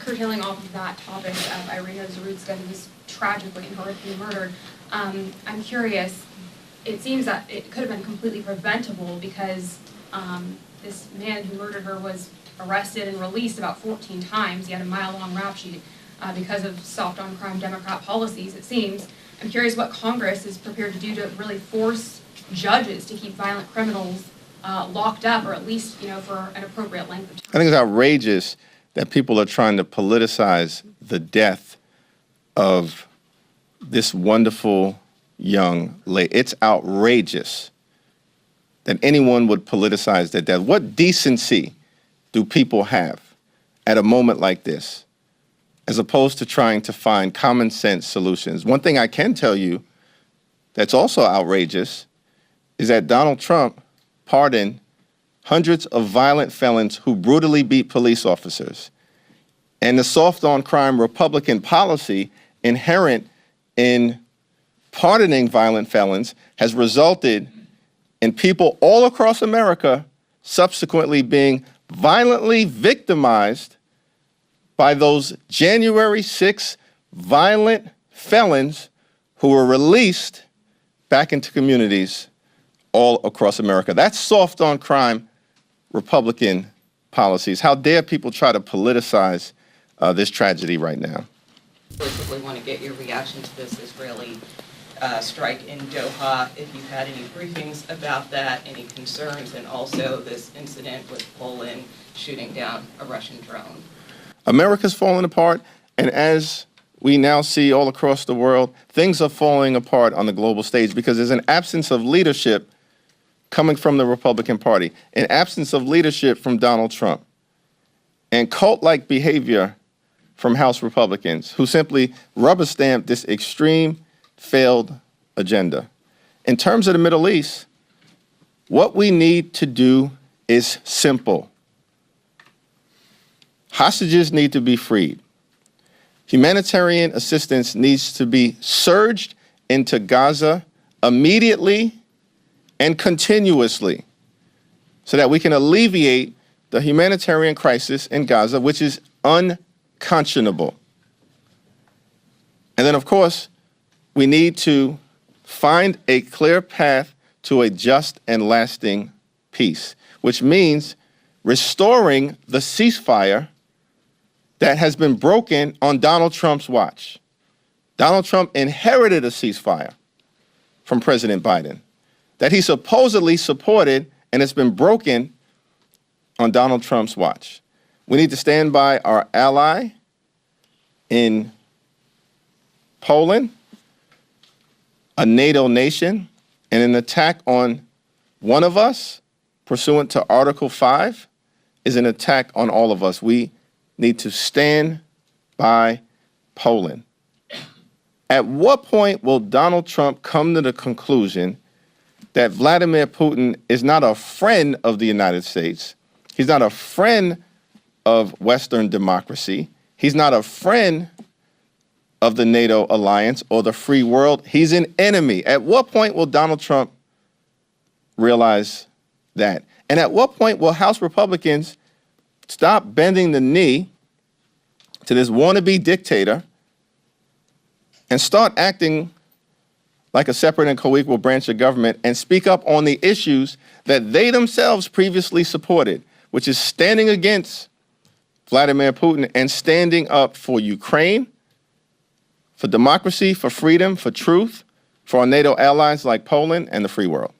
curtailing off of that topic of Iryna Zarutska, who was tragically and horrifically murdered, I'm curious, it seems that it could have been completely preventable because this man who murdered her was arrested and released about 14 times. He had a mile-long rap sheet because of soft-on-crime Democrat policies, it seems. I'm curious what Congress is prepared to do to really force judges to keep violent criminals locked up, or at least, for an appropriate length of time. I think it's outrageous that people are trying to politicize the death of this wonderful young lady. It's outrageous that anyone would politicize their death. What decency do people have at a moment like this, as opposed to trying to find common sense solutions? One thing I can tell you that's also outrageous is that Donald Trump pardoned hundreds of violent felons who brutally beat police officers. And the soft-on-crime Republican policy inherent in pardoning violent felons has resulted in people all across America subsequently being violently victimized by those January 6 violent felons who were released back into communities all across America. That's soft-on-crime Republican policies. How dare people try to politicize this tragedy right now? Explicitly want to get your reaction to this Israeli strike in Doha, if you've had any briefings about that, any concerns, and also this incident with Poland shooting down a Russian drone. America's falling apart, and as we now see all across the world, things are falling apart on the global stage because there's an absence of leadership coming from the Republican Party, an absence of leadership from Donald Trump, and cult-like behavior from House Republicans who simply rubber-stamp this extreme failed agenda. In terms of the Middle East, what we need to do is simple. Hostages need to be freed. Humanitarian assistance needs to be surged into Gaza immediately and continuously so that we can alleviate the humanitarian crisis in Gaza, which is unconscionable. And then, of course, we need to find a clear path to a just and lasting peace, which means restoring the ceasefire that has been broken on Donald Trump's watch. Donald Trump inherited a ceasefire from President Biden that he supposedly supported, and it's been broken on Donald Trump's watch. We need to stand by our ally in Poland, a NATO nation, and an attack on one of us, pursuant to Article 5, is an attack on all of us. We need to stand by Poland. At what point will Donald Trump come to the conclusion that Vladimir Putin is not a friend of the United States? He's not a friend of Western democracy. He's not a friend of the NATO alliance or the free world. He's an enemy. At what point will Donald Trump realize that? And at what point will House Republicans stop bending the knee to this wannabe dictator and start acting like a separate and co-equal branch of government and speak up on the issues that they themselves previously supported, which is standing against Vladimir Putin and standing up for Ukraine, for democracy, for freedom, for truth, for our NATO allies like Poland and the free world?